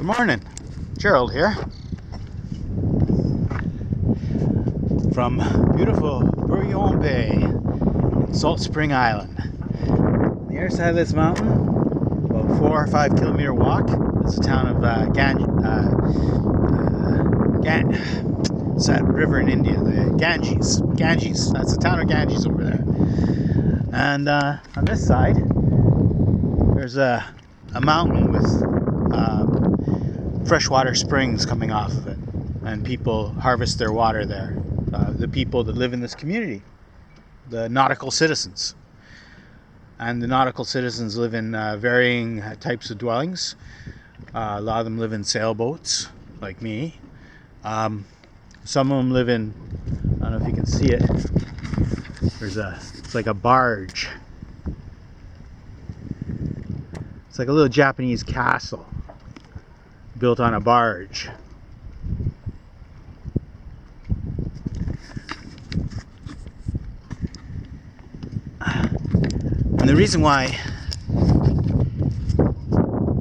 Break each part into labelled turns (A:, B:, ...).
A: Good morning, Gerald here from beautiful Burgoyne Bay in Saltspring Island. On the other side of this mountain, about 4 or 5 kilometer walk, is the town of it's that river in India, the Ganges. That's the town of Ganges over there. And on this side, there's a mountain with freshwater springs coming off of it, and people harvest their water there. The people that live in this community, the Nautical Citizens. And the Nautical Citizens live in varying types of dwellings. A lot of them live in sailboats, like me. Some of them live in, I don't know if you can see it, it's like a barge. It's like a little Japanese castle built on a barge. And the reason why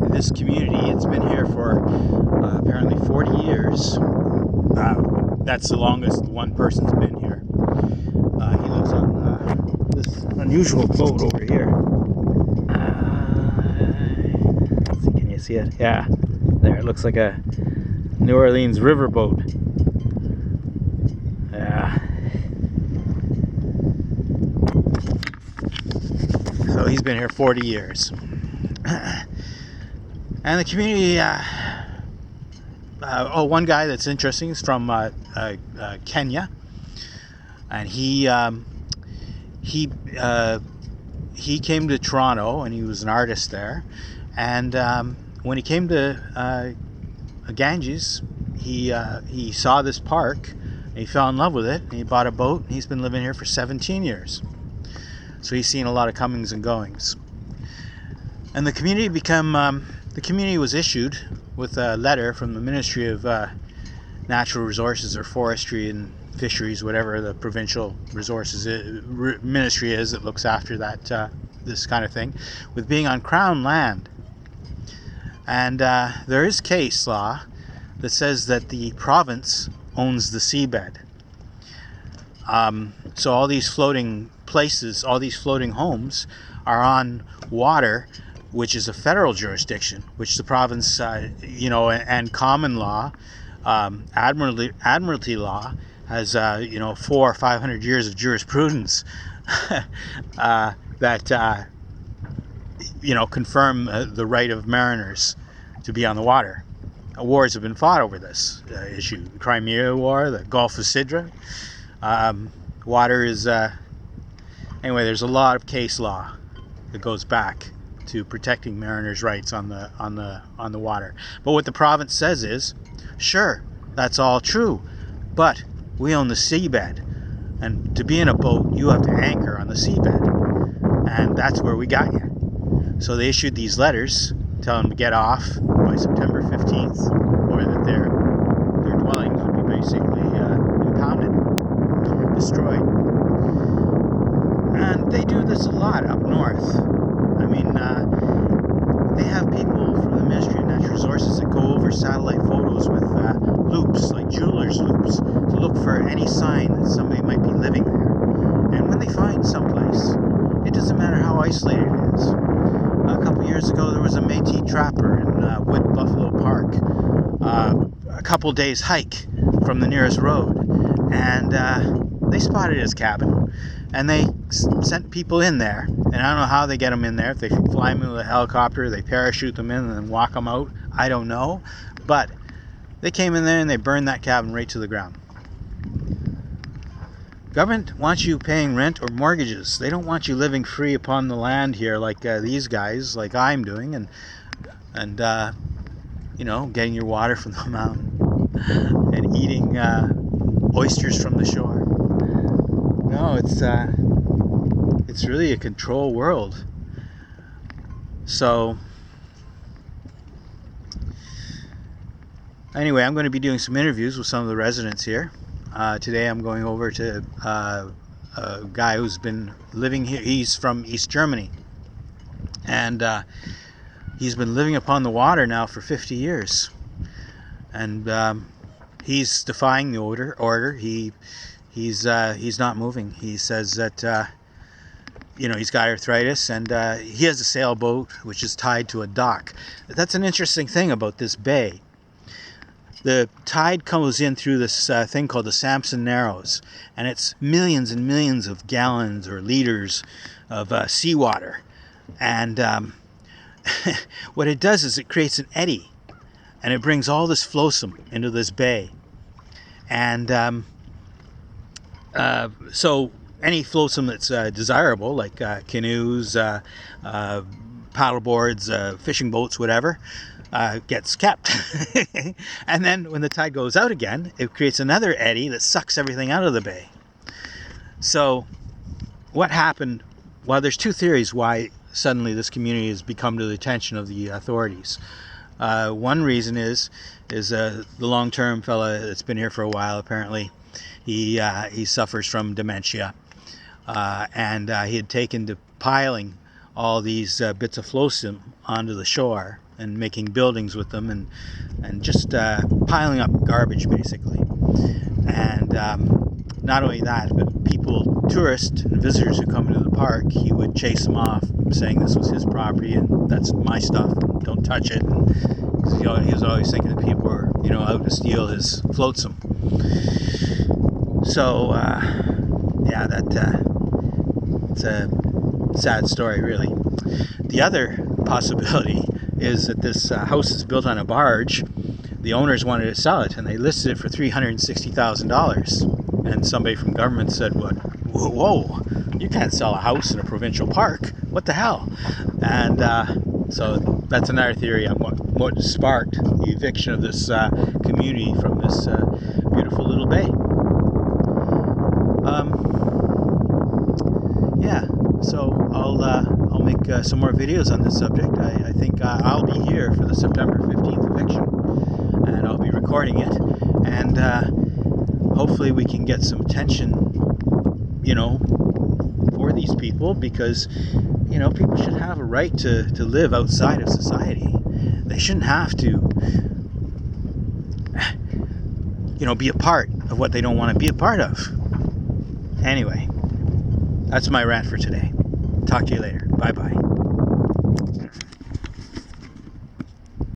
A: this community, it's been here for apparently 40 years. That's the longest one person's been here. He lives on this unusual boat over here. Let's see, can you see it? Yeah, there, it looks like a New Orleans riverboat. Yeah. So he's been here 40 years. And the community, one guy that's interesting is from Kenya, and he came to Toronto, and he was an artist there. And when he came to Ganges, he saw this park, and he fell in love with it, and he bought a boat, and he's been living here for 17 years. So he's seen a lot of comings and goings. And the community was issued with a letter from the Ministry of Natural Resources or Forestry and Fisheries, whatever the provincial resources ministry is that looks after that this kind of thing, with being on Crown land. And there is case law that says that the province owns the seabed. So all these floating places, all these floating homes are on water which is a federal jurisdiction, which the province, and common law, Admiralty law has, 400 or 500 years of jurisprudence that, confirm the right of mariners to be on the water. Wars have been fought over this issue. The Crimea War, the Gulf of Sidra. Water is, anyway, there's a lot of case law that goes back to protecting mariners' rights on the water. But what the province says is, sure, that's all true, but we own the seabed, and to be in a boat, you have to anchor on the seabed, and that's where we got you. So they issued these letters telling them to get off by September 15th, or that their dwellings would be basically impounded, destroyed. And they do this a lot up north. I mean, they have people from the Ministry of Natural Resources that go over satellite photos with loops, like jeweler's loops, to look for any sign that somebody might be living there. And when they find someplace, it doesn't matter how isolated it is. A couple years ago, there was a Métis trapper in Wood Buffalo Park, a couple days hike from the nearest road, and they spotted his cabin, and they sent people in there. And I don't know how they get them in there. If they fly them with a helicopter, they parachute them in and then walk them out, I don't know. But they came in there and they burned that cabin right to the ground. Government wants you paying rent or mortgages. They don't want you living free upon the land here like these guys, like I'm doing, and getting your water from the mountain and eating oysters from the shore. No, it's really a control world. So anyway, I'm going to be doing some interviews with some of the residents here. Today I'm going over to a guy who's been living here. He's from East Germany, and he's been living upon the water now for 50 years. And he's defying the order. He's not moving. He says that he's got arthritis, and he has a sailboat which is tied to a dock. That's an interesting thing about this bay. The tide comes in through this thing called the Samson Narrows, and it's millions and millions of gallons or liters of seawater. And what it does is it creates an eddy, and it brings all this flotsam into this bay. And so any flotsam that's desirable, like canoes, paddleboards, fishing boats, whatever, gets kept. And then when the tide goes out again, it creates another eddy that sucks everything out of the bay. So what happened? Well, there's two theories why suddenly this community has become to the attention of the authorities. One reason is the long-term fella that's been here for a while. Apparently he suffers from dementia, and he had taken to piling all these bits of flotsam onto the shore and making buildings with them, and just piling up garbage basically. And not only that, but tourists and visitors who come into the park, he would chase them off, saying this was his property and that's my stuff, and don't touch it. He was always thinking that people were out to steal his flotsam. So it's a sad story, really. The other possibility is that this house is built on a barge. The owners wanted to sell it, and they listed it for $360,000. And somebody from government said, whoa, you can't sell a house in a provincial park. What the hell? And so that's another theory on what sparked the eviction of this community from this beautiful little bay. So I'll make some more videos on this subject. I think I'll be here for the September 15th eviction, and I'll be recording it, and hopefully we can get some attention, for these people, because people should have a right to live outside of society. They shouldn't have to be a part of what they don't want to be a part of. Anyway, that's my rant for today. Talk to you later. Bye-bye.